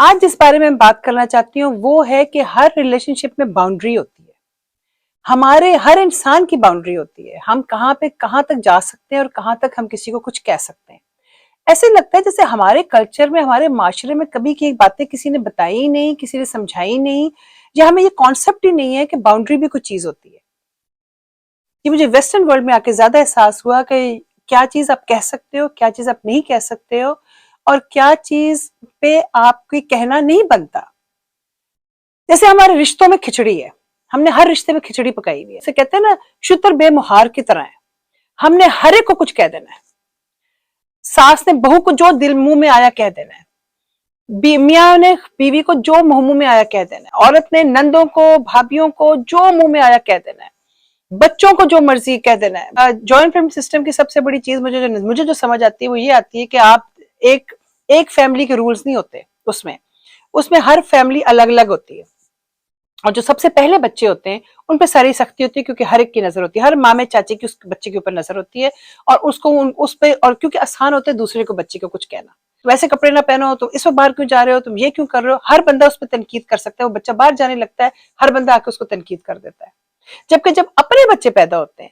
آج جس بارے میں بات کرنا چاہتی ہوں وہ ہے کہ ہر ریلیشن شپ میں باؤنڈری ہوتی ہے. ہمارے ہر انسان کی باؤنڈری ہوتی ہے. ہم کہاں پہ کہاں تک جا سکتے ہیں اور کہاں تک ہم کسی کو کچھ کہہ سکتے ہیں. ایسے لگتا ہے جیسے ہمارے کلچر میں ہمارے معاشرے میں کبھی کی باتیں کسی نے بتائی ہی نہیں, کسی نے سمجھائی نہیں, یا ہمیں یہ کانسیپٹ ہی نہیں ہے کہ باؤنڈری بھی کچھ چیز ہوتی ہے. یہ مجھے ویسٹرن ورلڈ میں آ کے زیادہ احساس ہوا کہ کیا چیز آپ کہہ سکتے ہو, کیا چیز آپ نہیں کہہ سکتے ہو, اور کیا چیز پہ آپ کی کہنا نہیں بنتا. جیسے ہمارے رشتوں میں کھچڑی ہے, ہم نے ہر رشتے میں کھچڑی پکائی ہوئی ہے. جیسے کہتے ہیں نا, شتر بے مہار کی طرح ہے, ہم نے ہر ایک کو کچھ کہہ دینا ہے. ساس نے بہو کو جو دل منہ میں آیا کہہ دینا ہے, میاں نے بیوی کو جو منہ میں آیا کہہ دینا ہے, عورت نے نندوں کو بھابھیوں کو جو منہ میں آیا کہہ دینا ہے, بچوں کو جو مرضی کہہ دینا ہے. جوائنٹ فیملی سسٹم کی سب سے بڑی چیز مجھے جو سمجھ آتی ہے وہ یہ آتی ہے کہ آپ ایک فیملی کے رولز نہیں ہوتے. اس میں ہر فیملی الگ الگ ہوتی ہے, اور جو سب سے پہلے بچے ہوتے ہیں ان پہ ساری سختی ہوتی ہے, کیونکہ ہر ایک کی نظر ہوتی ہے, ہر ماں میں چاچی کی اس بچے کے اوپر نظر ہوتی ہے, اور اس کو اس پہ, اور کیونکہ آسان ہوتا ہے دوسرے کو بچے کو کچھ کہنا. ویسے کپڑے نہ پہنو, تم اس وقت باہر کیوں جا رہے ہو, تم یہ کیوں کر رہے ہو. ہر بندہ اس پہ تنقید کر سکتا ہے. وہ بچہ باہر جانے لگتا ہے, ہر بندہ آ کے اس کو تنقید کر دیتا ہے. جبکہ جب اپنے بچے پیدا ہوتے ہیں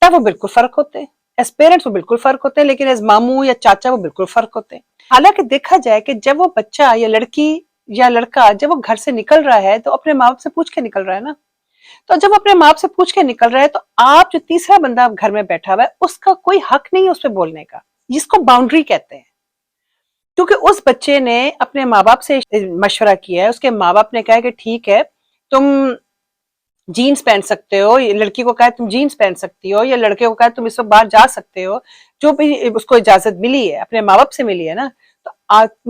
تب وہ بالکل فرق ہوتے ہیں. ایز پیرنٹس وہ بالکل فرق ہوتے ہیں, لیکن ایز ماموں یا چاچا وہ بالکل فرق ہوتے ہیں. حالانکہ دیکھا جائے کہ جب وہ بچہ یا لڑکی یا لڑکا جب وہ گھر سے نکل رہا ہے تو اپنے ماں باپ سے پوچھ کے نکل رہا ہے نا. تو جب اپنے ماں باپ سے پوچھ کے نکل رہا ہے تو آپ جو تیسرا بندہ گھر میں بیٹھا ہوا ہے اس کا کوئی حق نہیں ہے اس پہ بولنے کا, جس کو باؤنڈری کہتے ہیں. کیونکہ اس بچے نے اپنے ماں باپ سے مشورہ کیا ہے, اس کے ماں باپ نے کہا کہ ٹھیک ہے تم جینز پہن سکتے ہو, لڑکی کو کہا تم جینز پہن سکتی ہو, یا لڑکے کو کہا تم اس وقت باہر جا سکتے ہو, جو بھی اس کو اجازت ملی ہے اپنے ماں باپ سے ملی ہے نا. تو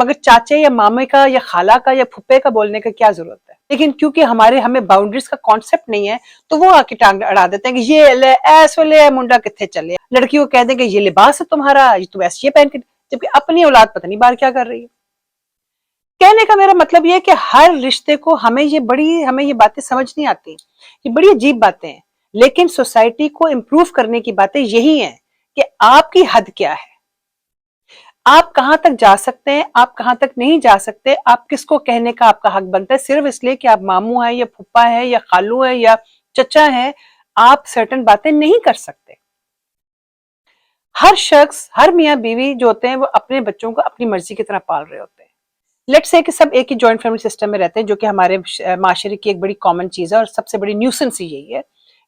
مگر چاچے یا مامے کا یا خالہ کا یا پھپھے کا بولنے کا کیا ضرورت ہے. لیکن کیونکہ ہمیں باؤنڈریز کا کانسیپٹ نہیں ہے تو وہ آ کے ٹانگ اڑا دیتے ہیں کہ یہ لے ایسے لے منڈا کتنے چلے. لڑکی کو کہہ دیں کہ یہ لباس ہے تمہارا, تم ایسے یہ پہن کے, جبکہ اپنی اولاد پتہ نہیں باہر کیا کر رہی ہے. کہنے کا میرا مطلب یہ ہے کہ ہر رشتے کو ہمیں یہ باتیں سمجھ نہیں آتی. یہ بڑی عجیب باتیں ہیں, لیکن سوسائٹی کو امپروو کرنے کی باتیں یہی ہیں کہ آپ کی حد کیا ہے, آپ کہاں تک جا سکتے ہیں, آپ کہاں تک نہیں جا سکتے, آپ کس کو کہنے کا آپ کا حق بنتا ہے. صرف اس لیے کہ آپ ماموں ہیں یا پھپھا ہے یا خالو ہے یا چچا ہے, آپ سرٹن باتیں نہیں کر سکتے. ہر شخص, ہر میاں بیوی جو ہوتے ہیں وہ اپنے بچوں کو اپنی مرضی کی طرح پال رہے ہوتے ہیں. لیٹس سے کہ سب ایک ہی جوائنٹ فیملی سسٹم میں رہتے ہیں, جو کہ ہمارے معاشرے کی ایک بڑی کامن چیز ہے, اور سب سے بڑی نیوسنس یہی ہے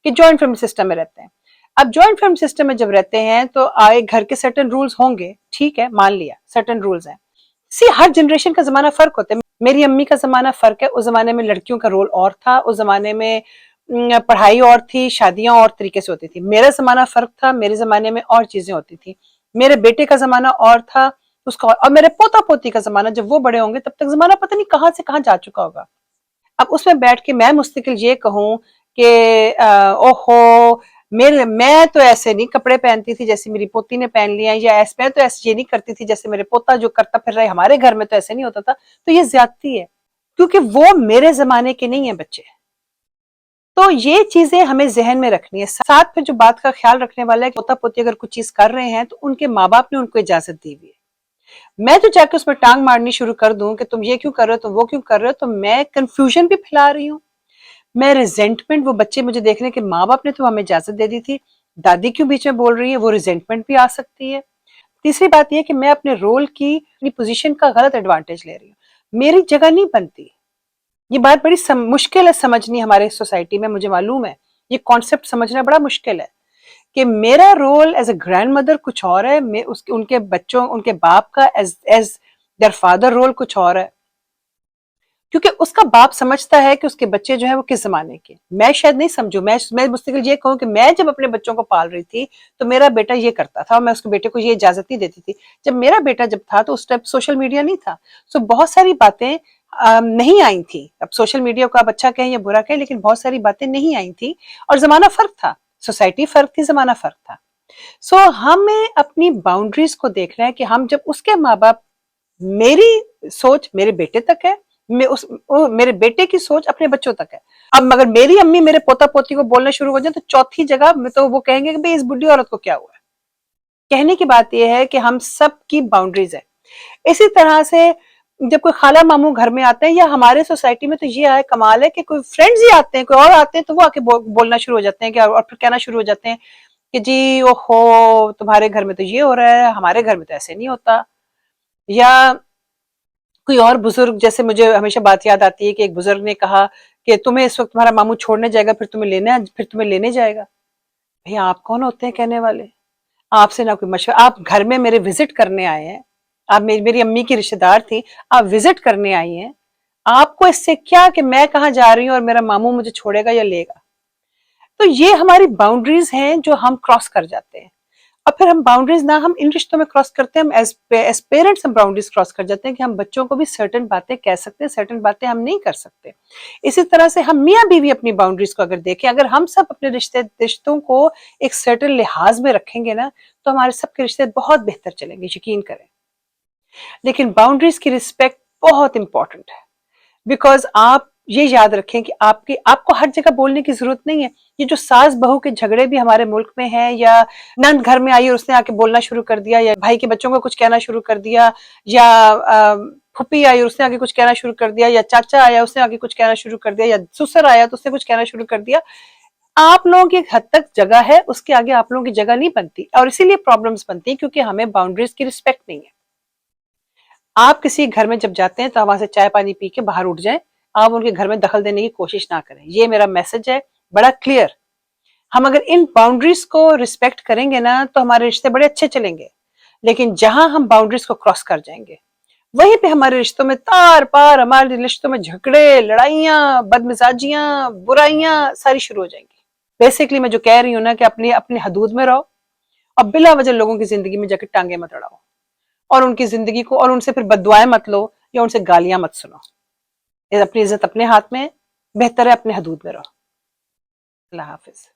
کہ جوائنٹ فیملی سسٹم میں رہتے ہیں. اب جوائنٹ فیملی سسٹم میں جب رہتے ہیں تو آئے گھر کے سرٹن رولز ہوں گے, ٹھیک ہے مان لیا سرٹن رولز ہیں. ہر جنریشن کا زمانہ فرق ہوتا ہے. میری امی کا زمانہ فرق ہے, اس زمانے میں لڑکیوں کا رول اور تھا, اس زمانے میں پڑھائی اور تھی, شادیاں اور طریقے سے ہوتی تھی. میرا زمانہ فرق تھا, میرے زمانے میں اور چیزیں ہوتی تھی. میرے بیٹے کا زمانہ اور تھا, اس کا, اور میرے پوتا پوتی کا زمانہ, جب وہ بڑے ہوں گے تب تک زمانہ پتہ نہیں کہاں سے کہاں جا چکا ہوگا. اب اس میں بیٹھ کے میں مستقل یہ کہوں کہ اوہو میں تو ایسے نہیں کپڑے پہنتی تھی جیسے میری پوتی نے پہن لیا, یا میں تو ایسے یہ نہیں کرتی تھی جیسے میرے پوتا جو کرتا پھر رہے, ہمارے گھر میں تو ایسے نہیں ہوتا تھا, تو یہ زیادتی ہے, کیونکہ وہ میرے زمانے کے نہیں ہیں بچے. تو یہ چیزیں ہمیں ذہن میں رکھنی ہے. ساتھ پھر جو بات کا خیال رکھنے والا ہے کہ پوتا پوتی اگر کچھ چیز کر رہے ہیں تو ان کے ماں باپ نے ان کو اجازت دی ہوئی ہے. میں تو جا کے اس میں ٹانگ مارنی شروع کر دوں کہ تم یہ کیوں کر رہے ہو, تم وہ کیوں کر رہے ہو, تو میں کنفیوژن بھی پھیلا رہی ہوں. میں ریزنٹمنٹ, وہ بچے مجھے دیکھ رہے ہیں کہ ماں باپ نے تو ہمیں اجازت دے دی تھی, دادی کیوں بیچ میں بول رہی ہے, وہ ریزنٹمنٹ بھی آ سکتی ہے. تیسری بات یہ کہ میں اپنے رول کی, اپنی پوزیشن کا غلط ایڈوانٹیج لے رہی ہوں. میری جگہ نہیں بنتی. یہ بات بڑی مشکل ہے سمجھنی ہمارے سوسائٹی میں, مجھے معلوم ہے یہ کانسیپٹ سمجھنا بڑا مشکل ہے کہ میرا role as a grandmother کچھ اور ہے, ان کے بچوں, ان کے باپ کا ایز دیئر فادر رول کچھ اور ہے. کیونکہ اس کا باپ سمجھتا ہے کہ اس کے بچے جو ہیں وہ کس زمانے کے. میں شاید نہیں سمجھوں, میں مستقل یہ کہوں کہ میں جب اپنے بچوں کو پال رہی تھی تو میرا بیٹا یہ کرتا تھا, اور میں اس کے بیٹے کو یہ اجازت نہیں دیتی تھی. جب میرا بیٹا جب تھا تو اس ٹائم سوشل میڈیا نہیں تھا, سو بہت ساری باتیں نہیں آئی تھی. اب سوشل میڈیا کو آپ اچھا کہیں یا برا کہیں, لیکن بہت ساری باتیں نہیں آئی تھی, اور زمانہ فرق تھا, سوسائٹی فرق تھی, زمانہ فرق تھا. سو ہمیں اپنی باؤنڈریز کو دیکھنا ہے کہ ہم جب اس کے ماں باپ, میری سوچ میرے بیٹے تک ہے, میرے بیٹے کی سوچ اپنے بچوں تک ہے. اب مگر میری امی میرے پوتا پوتی کو بولنا شروع ہو جائے تو چوتھی جگہ میں تو وہ کہیں گے کہ بھئی اس بڈھی عورت کو کیا ہوا ہے. کہنے کی بات یہ ہے کہ ہم سب کی باؤنڈریز ہے. اسی طرح سے جب کوئی خالہ ماموں گھر میں آتے ہیں، یا ہمارے سوسائٹی میں تو یہ ہے کمال ہے کہ کوئی فرینڈز ہی آتے ہیں، کوئی اور آتے ہیں تو وہ آ کے بولنا شروع ہو جاتے ہیں کہ، اور پھر کہنا شروع ہو جاتے ہیں کہ جی اوہو تمہارے گھر میں تو یہ ہو رہا ہے، ہمارے گھر میں تو ایسے نہیں ہوتا. یا کوئی اور بزرگ، جیسے مجھے ہمیشہ بات یاد آتی ہے کہ ایک بزرگ نے کہا کہ تمہیں اس وقت تمہارا ماموں چھوڑنے جائے گا، پھر تمہیں لینے جائے گا. بھئی آپ کون ہوتے ہیں کہنے والے؟ آپ سے نہ کوئی مشورہ، آپ گھر میں میرے وزٹ کرنے آئے ہیں، آپ میری امی کی رشتہ دار تھی، آپ وزٹ کرنے آئی ہیں، آپ کو اس سے کیا کہ میں کہاں جا رہی ہوں اور میرا ماموں مجھے چھوڑے گا یا لے گا؟ تو یہ ہماری باؤنڈریز ہیں جو ہم کراس کر جاتے ہیں. اور پھر ہم باؤنڈریز نہ ہم ان رشتوں میں کراس کرتے ہیں، ہم ایز پیرنٹس ہم باؤنڈریز کراس کر جاتے ہیں کہ ہم بچوں کو بھی سرٹن باتیں کہہ سکتے ہیں، سرٹن باتیں ہم نہیں کر سکتے. اسی طرح سے ہم میاں بیوی اپنی باؤنڈریز کو اگر دیکھیں، اگر ہم سب اپنے رشتوں کو ایک سرٹن لحاظ میں رکھیں گے نا، تو ہمارے سب کے رشتے بہت بہتر چلیں گے، یقین کریں. لیکن باؤنڈریز کی رسپیکٹ بہت امپورٹنٹ ہے. بیکاز آپ یہ یاد رکھیں کہ آپ کو ہر جگہ بولنے کی ضرورت نہیں ہے. یہ جو ساس بہو کے جھگڑے بھی ہمارے ملک میں ہیں، یا نند گھر میں آئی اور اس نے آ کے بولنا شروع کر دیا، یا بھائی کے بچوں کو کچھ کہنا شروع کر دیا، یا پھپھی آئی اور اس نے آ کے کچھ کہنا شروع کر دیا، یا چاچا آیا اس نے آ کے کچھ کہنا شروع کر دیا، یا سسر آیا تو اس نے کچھ کہنا شروع کر دیا. آپ لوگوں کی ایک حد تک جگہ ہے، اس کے آگے آپ لوگوں کی جگہ نہیں بنتی، اور اسی لیے پرابلمس بنتی ہیں کیونکہ ہمیں باؤنڈریز کی رسپیکٹ نہیں ہے. آپ کسی گھر میں جب جاتے ہیں تو وہاں سے چائے پانی پی کے باہر اٹھ جائیں، آپ ان کے گھر میں دخل دینے کی کوشش نہ کریں. یہ میرا میسج ہے بڑا کلیئر. ہم اگر ان باؤنڈریز کو رسپیکٹ کریں گے نا تو ہمارے رشتے بڑے اچھے چلیں گے. لیکن جہاں ہم باؤنڈریز کو کراس کر جائیں گے، وہیں پہ ہمارے رشتوں میں تار پار، ہمارے رشتوں میں جھگڑے، لڑائیاں، بدمزاجیاں، برائیاں ساری شروع ہو جائیں گی. بیسکلی میں جو کہہ رہی ہوں نا کہ اپنی حدود میں رہو، اور بلا وجہ لوگوں کی زندگی میں جا کے ٹانگیں مت اڑاؤ، اور ان کی زندگی کو، اور ان سے پھر بددعائیں مت لو یا ان سے گالیاں مت سنو. اپنی عزت اپنے ہاتھ میں ہے، بہتر ہے اپنے حدود میں رہو. اللہ حافظ.